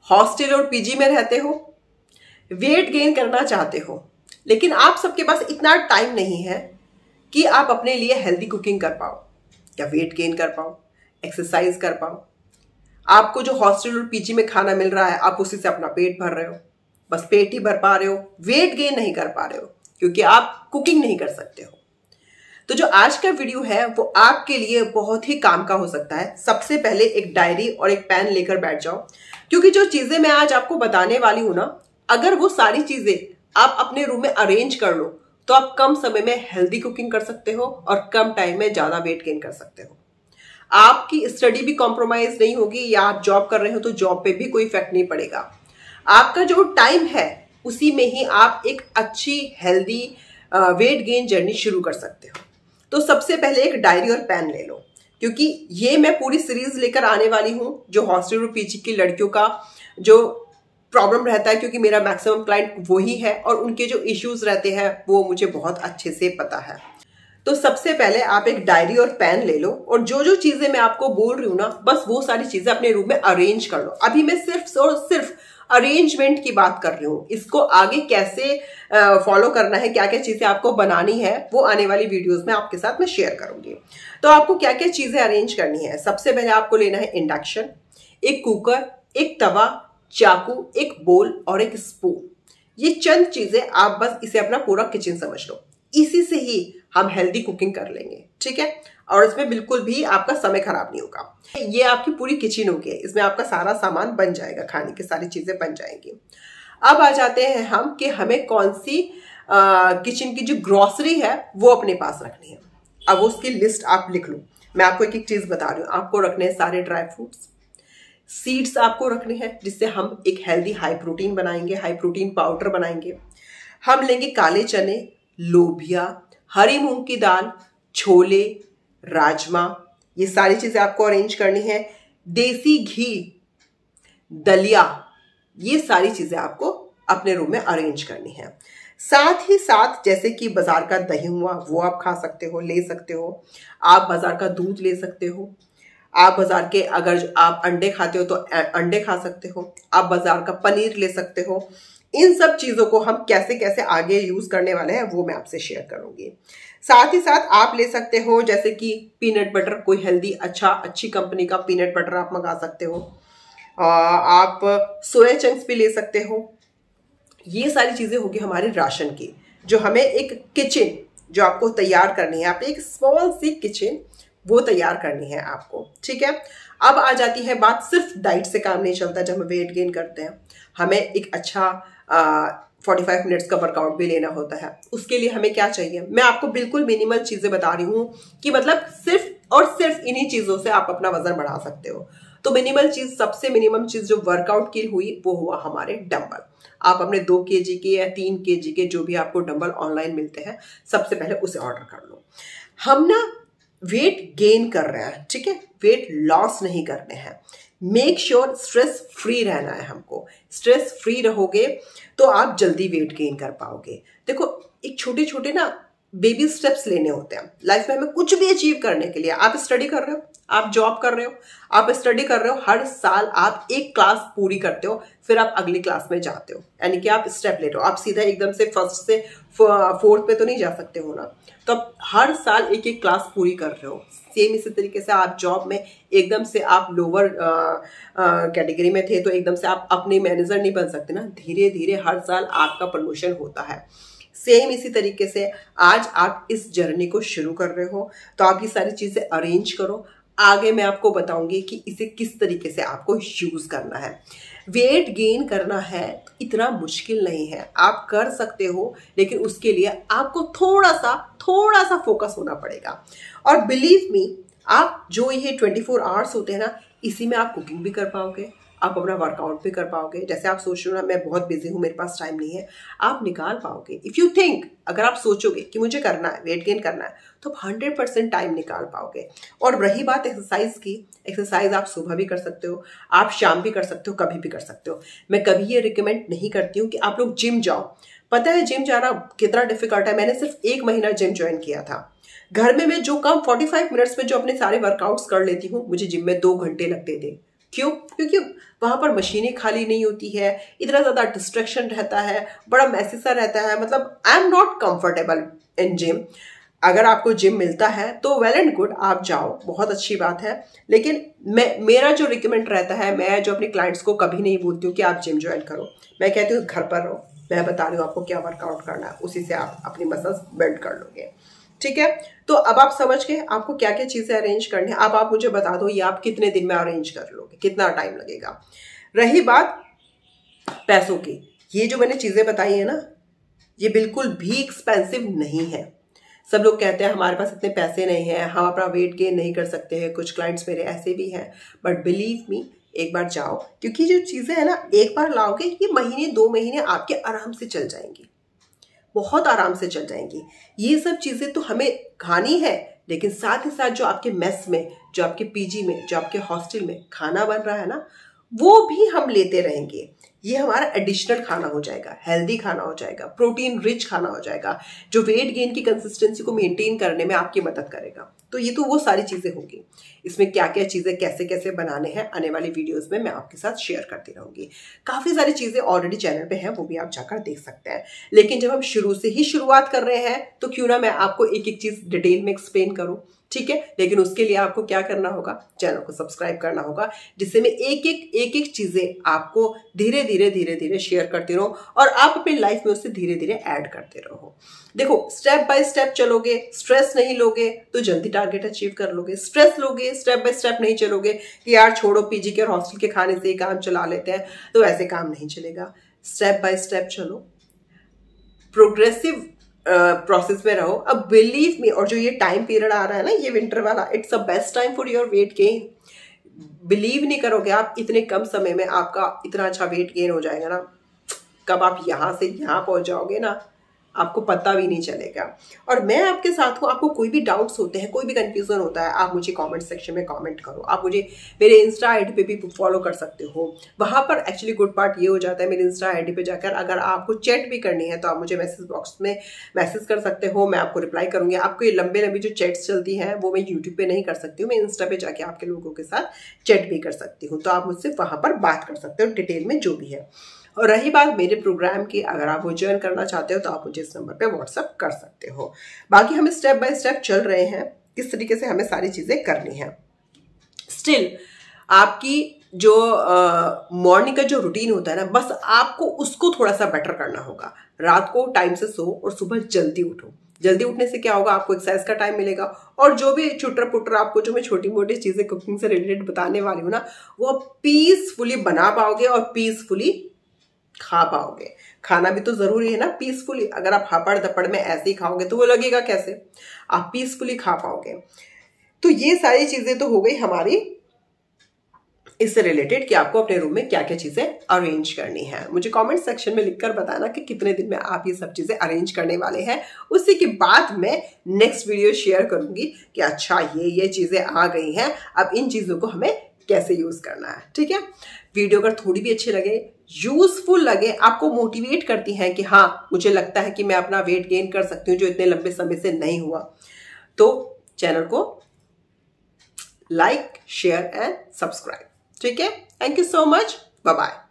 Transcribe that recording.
Hostel और PG में रहते हो, वेट गेन करना चाहते हो, लेकिन आप सबके पास इतना टाइम नहीं है कि आप अपने लिए हेल्दी कुकिंग कर पाओ या वेट गेन कर पाओ, एक्सरसाइज कर पाओ। आपको जो हॉस्टल और पीजी में खाना मिल रहा है आप उसी से अपना पेट भर रहे हो, बस पेट ही भर पा रहे हो, वेट गेन नहीं कर पा रहे हो क्योंकि आप कुकिंग नहीं कर सकते हो। तो जो आज का वीडियो है वो आपके लिए बहुत ही काम का हो सकता है। सबसे पहले एक डायरी और एक पेन लेकर बैठ जाओ, क्योंकि जो चीजें मैं आज आपको बताने वाली हूं ना, अगर वो सारी चीजें आप अपने रूम में अरेंज कर लो तो आप कम समय में हेल्दी कुकिंग कर सकते हो और कम टाइम में ज्यादा वेट गेन कर सकते हो। आपकी स्टडी भी कॉम्प्रोमाइज नहीं होगी, या आप जॉब कर रहे हो तो जॉब पे भी कोई इफेक्ट नहीं पड़ेगा। आपका जो टाइम है उसी में ही आप एक अच्छी हेल्दी वेट गेन जर्नी शुरू कर सकते हो। तो सबसे पहले एक डायरी और पेन ले लो, क्योंकि ये मैं पूरी सीरीज लेकर आने वाली हूं जो हॉस्टल और पीजी की लड़कियों का जो प्रॉब्लम रहता है, क्योंकि मेरा मैक्सिमम क्लाइंट वही है और उनके जो इश्यूज रहते हैं वो मुझे बहुत अच्छे से पता है। तो सबसे पहले आप एक डायरी और पेन ले लो और जो जो चीजें मैं आपको बोल रही हूं ना, बस वो सारी चीजें अपने रूम में अरेंज कर लो। अभी मैं सिर्फ और सिर्फ अरेंजमेंट की बात कर रही हूँ, इसको आगे कैसे फॉलो करना है, क्या क्या चीजें आपको बनानी है, वो आने वाली वीडियोस में आपके साथ मैं शेयर करूंगी। तो आपको क्या क्या चीजें अरेंज करनी है। सबसे पहले आपको लेना है इंडक्शन, एक कुकर, एक तवा, चाकू, एक बोल और एक स्पून। ये चंद चीजें, आप बस इसे अपना पूरा किचन समझ लो। इसी से ही हम हेल्दी कुकिंग कर लेंगे, ठीक है, और इसमें बिल्कुल भी आपका समय खराब नहीं होगा। ये आपकी पूरी किचन होगी, इसमें आपका सारा सामान बन जाएगा, खाने की सारी चीजें बन जाएंगी। अब आ जाते हैं हम कि हमें कौन सी किचन की जो ग्रोसरी है वो अपने पास रखनी है। अब उसकी लिस्ट आप लिख लो। मैं आपको एक एक चीज बता रही हूँ। आपको रखने हैं सारे ड्राई फ्रूट्स, सीड्स आपको रखने हैं, जिससे हम एक हेल्दी हाई प्रोटीन बनाएंगे, हाई प्रोटीन पाउडर बनाएंगे। हम लेंगे काले चने, लोबिया, हरी मूंग की दाल, छोले, राजमा, ये सारी चीजें आपको अरेंज करनी है। देसी घी, दलिया, ये सारी चीजें आपको अपने रूम में अरेंज करनी है। साथ ही साथ जैसे कि बाजार का दही हुआ वो आप खा सकते हो, ले सकते हो। आप बाजार का दूध ले सकते हो। आप बाजार के, अगर आप अंडे खाते हो तो अंडे खा सकते हो। आप बाजार का पनीर ले सकते हो। इन सब चीजों को हम कैसे कैसे आगे यूज करने वाले हैं वो मैं आपसे शेयर करूंगी। साथ ही साथ आप ले सकते हो जैसे कि पीनट बटर, कोई हेल्दी अच्छी कंपनी का पीनट बटर आप मंगा सकते हो। आप सोया चंक्स भी ले सकते हो। ये सारी चीजें होगी हमारे राशन की, जो हमें एक किचन जो आपको तैयार करनी है, आप एक स्मॉल सी किचन वो तैयार करनी है आपको, ठीक है। अब आ जाती है बात, सिर्फ डाइट से काम नहीं चलता। जब हम वेट गेन करते हैं हमें एक अच्छा 45 मिनट्स का वर्कआउट भी लेना होता है। उसके लिए हमें क्या चाहिए, मैं आपको बिल्कुल मिनिमल चीजें बता रही हूँ कि मतलब सिर्फ और सिर्फ इन्हीं चीजों से आप अपना वजन बढ़ा सकते हो। तो मिनिमल चीज, सबसे मिनिमम चीज जो वर्कआउट की हुई वो हुआ हमारे डंबल। आप अपने 2 kg के या 3 kg के जो भी आपको डंबल ऑनलाइन मिलते हैं, सबसे पहले उसे ऑर्डर कर लो। हम ना वेट गेन कर रहे हैं, ठीक है, वेट लॉस नहीं करने हैं। मेक श्योर स्ट्रेस फ्री रहना है हमको। स्ट्रेस फ्री रहोगे तो आप जल्दी वेट गेन कर पाओगे। देखो, एक छोटे छोटे ना बेबी स्टेप्स लेने होते हैं लाइफ में हमें कुछ भी अचीव करने के लिए। आप स्टडी कर रहे हो, आप जॉब कर रहे हो, आप स्टडी कर रहे हो, हर साल आप एक क्लास पूरी करते हो, फिर आप अगली क्लास में जाते हो, यानी कि आप स्टेप ले रहे हो। आप सीधा एकदम से फर्स्ट से फोर्थ पे तो नहीं जा सकते हो ना, तो आप हर साल एक एक क्लास पूरी कर रहे हो। सेम इसी तरीके से आप जॉब में एकदम से आप लोअर कैटेगरी में थे तो एकदम से आप अपने मैनेजर नहीं बन सकते ना, धीरे धीरे हर साल आपका प्रमोशन होता है। सेम इसी तरीके से आज आप इस जर्नी को शुरू कर रहे हो तो आप ये सारी चीजें अरेंज करो। आगे मैं आपको बताऊंगी कि इसे किस तरीके से आपको यूज करना है। वेट गेन करना है इतना मुश्किल नहीं है, आप कर सकते हो, लेकिन उसके लिए आपको थोड़ा सा फोकस होना पड़ेगा। और बिलीव मी, आप जो ये 24 आवर्स होते हैं ना, इसी में आप कुकिंग भी कर पाओगे, आप अपना वर्कआउट भी कर पाओगे। जैसे आप सोच रहे हो ना, मैं बहुत बिजी हूँ, मेरे पास टाइम नहीं है, आप निकाल पाओगे। इफ यू थिंक, अगर आप सोचोगे कि मुझे करना है, वेट गेन करना है, तो आप 100% टाइम निकाल पाओगे। और रही बात एक्सरसाइज की, एक्सरसाइज आप सुबह भी कर सकते हो, आप शाम भी कर सकते हो, कभी भी कर सकते हो। मैं कभी ये रिकमेंड नहीं करती हूँ कि आप लोग जिम जाओ। पता है जिम जाना कितना डिफिकल्ट है। मैंने सिर्फ 1 महीना जिम ज्वाइन किया था। घर में मैं जो काम 45 मिनट्स में जो अपने सारे वर्कआउट्स कर लेती हूँ, मुझे जिम में 2 घंटे लगते थे। क्यों? क्योंकि वहां पर मशीनें खाली नहीं होती है, इतना ज्यादा डिस्ट्रैक्शन रहता है, बड़ा मैसी सा रहता है। मतलब I am not comfortable in gym. अगर आपको जिम मिलता है तो वेल एंड गुड, आप जाओ, बहुत अच्छी बात है। लेकिन मेरा जो रिकमेंड रहता है, मैं जो अपने क्लाइंट्स को कभी नहीं बोलती हूँ कि आप जिम ज्वाइन करो। मैं कहती हूँ घर पर रहो, मैं बता रही हूँ आपको क्या वर्कआउट करना है, उसी से आप अपनी मसल्स बिल्ड कर लोगे। ठीक है, तो अब आप समझ गए आपको क्या क्या चीजें अरेंज करनी है। अब आप मुझे बता दो ये आप कितने दिन में अरेंज कर लोगे, कितना टाइम लगेगा। रही बात पैसों की, ये जो मैंने चीजें बताई है ना, ये बिल्कुल भी एक्सपेंसिव नहीं है। सब लोग कहते हैं हमारे पास इतने पैसे नहीं हैं, हम अपना वेट गेन नहीं कर सकते हैं, कुछ क्लाइंट्स मेरे ऐसे भी हैं। बट बिलीव मी, एक बार जाओ, क्योंकि जो चीजें है ना एक बार लाओगे, ये महीने 2 महीने आपके आराम से चल जाएंगी, बहुत आराम से चल जाएंगी। ये सब चीजें तो हमें खानी है, लेकिन साथ ही साथ जो आपके मेस में, जो आपके पीजी में, जो आपके हॉस्टल में खाना बन रहा है ना, वो भी हम लेते रहेंगे। ये हमारा एडिशनल खाना हो जाएगा, हेल्दी खाना हो जाएगा, प्रोटीन रिच खाना हो जाएगा, जो वेट गेन की कंसिस्टेंसी को मेंटेन करने में आपकी मदद करेगा। तो ये तो वो सारी चीजें होंगी। इसमें क्या क्या चीजें कैसे कैसे बनाने हैं, आने वाली वीडियोस में मैं आपके साथ शेयर करती रहूंगी। काफी सारी चीजें ऑलरेडी चैनल पे हैं, वो भी आप जाकर देख सकते हैं। लेकिन जब हम शुरू से ही शुरुआत कर रहे हैं तो क्यों ना मैं आपको एक एक चीज डिटेल में एक्सप्लेन करूं। ठीक है, लेकिन उसके लिए आपको क्या करना होगा, चैनल को सब्सक्राइब करना होगा, जिससे मैं एक एक चीजें आपको धीरे धीरे शेयर करती रहूं और आप अपनी लाइफ में उससे धीरे धीरे ऐड करते रहो। देखो, स्टेप बाय स्टेप चलोगे, स्ट्रेस नहीं लोगे तो जल्दी टारगेट अचीव कर लोगे। स्ट्रेस लोगे, स्टेप बाय स्टेप नहीं चलोगे कि यार छोड़ो पीजी के और हॉस्टल के खाने से ही काम चला लेते हैं, तो ऐसे काम नहीं चलेगा। स्टेप बाय स्टेप चलो, प्रोग्रेसिव प्रोसेस में रहो। अब बिलीव मी, और जो ये टाइम पीरियड आ रहा है ना, ये विंटर वाला, it's a best time for your weight gain. Believe नहीं करोगे आप, इतने कम समय में आपका इतना अच्छा वेट गेन हो जाएगा ना, कब आप यहां से यहां पहुंच जाओगे ना, आपको पता भी नहीं चलेगा। और मैं आपके साथ हूँ, आपको कोई भी डाउट्स होते हैं, कोई भी कंफ्यूजन होता है, आप मुझे कमेंट सेक्शन में कमेंट करो। आप मुझे मेरे इंस्टा आईडी पे भी फॉलो कर सकते हो। वहां पर एक्चुअली गुड पार्ट ये हो जाता है, मेरे इंस्टा आईडी पे जाकर अगर आपको चैट भी करनी है तो आप मुझे मैसेज बॉक्स में मैसेज कर सकते हो, मैं आपको रिप्लाई करूंगी। आपको ये लंबे लंबी जो चैट्स चलती हैं वो मैं यूट्यूब पे नहीं कर सकती हूँ, मैं इंस्टा पे जाके आपके लोगों के साथ चैट भी कर सकती हूँ। तो आप मुझसे वहां पर बात कर सकते हो डिटेल में जो भी है। और रही बात मेरे प्रोग्राम की, अगर आप वो ज्वाइन करना चाहते हो तो आप मुझे इस नंबर पे व्हाट्सअप कर सकते हो। बाकी हम स्टेप बाय स्टेप चल रहे हैं, किस तरीके से हमें सारी चीजें करनी है। स्टिल आपकी जो मॉर्निंग का जो रूटीन होता है ना, बस आपको उसको थोड़ा सा बेटर करना होगा। रात को टाइम से सो और सुबह जल्दी उठो। जल्दी उठने से क्या होगा, आपको एक्सरसाइज का टाइम मिलेगा, और जो भी चुटर पुटर आपको जो मैं छोटी मोटी चीजें कुकिंग से रिलेटेड बताने वाली हूँ ना, वो आप पीसफुली बना पाओगे और पीसफुली खा पाओगे। खाना भी तो जरूरी है ना पीसफुली। अगर आप हापड़ दपड़ में ऐसे ही खाओगे तो वो लगेगा कैसे, आप पीसफुली खा पाओगे। तो ये सारी चीजें तो हो गई हमारी इससे रिलेटेड कि आपको अपने रूम में क्या क्या चीजें अरेंज करनी है। मुझे कमेंट सेक्शन में लिखकर बताना कि कितने दिन में आप ये सब चीजें अरेंज करने वाले हैं। उसी के बाद मैं नेक्स्ट वीडियो शेयर करूंगी कि अच्छा ये चीजें आ गई हैं, अब इन चीजों को हमें कैसे यूज करना है। ठीक है, वीडियो अगर थोड़ी भी अच्छी लगे, यूजफुल लगे, आपको मोटिवेट करती है कि हाँ मुझे लगता है कि मैं अपना वेट गेन कर सकती हूँ जो इतने लंबे समय से नहीं हुआ, तो चैनल को लाइक, शेयर एंड सब्सक्राइब। ठीक है, thank you so much, bye bye.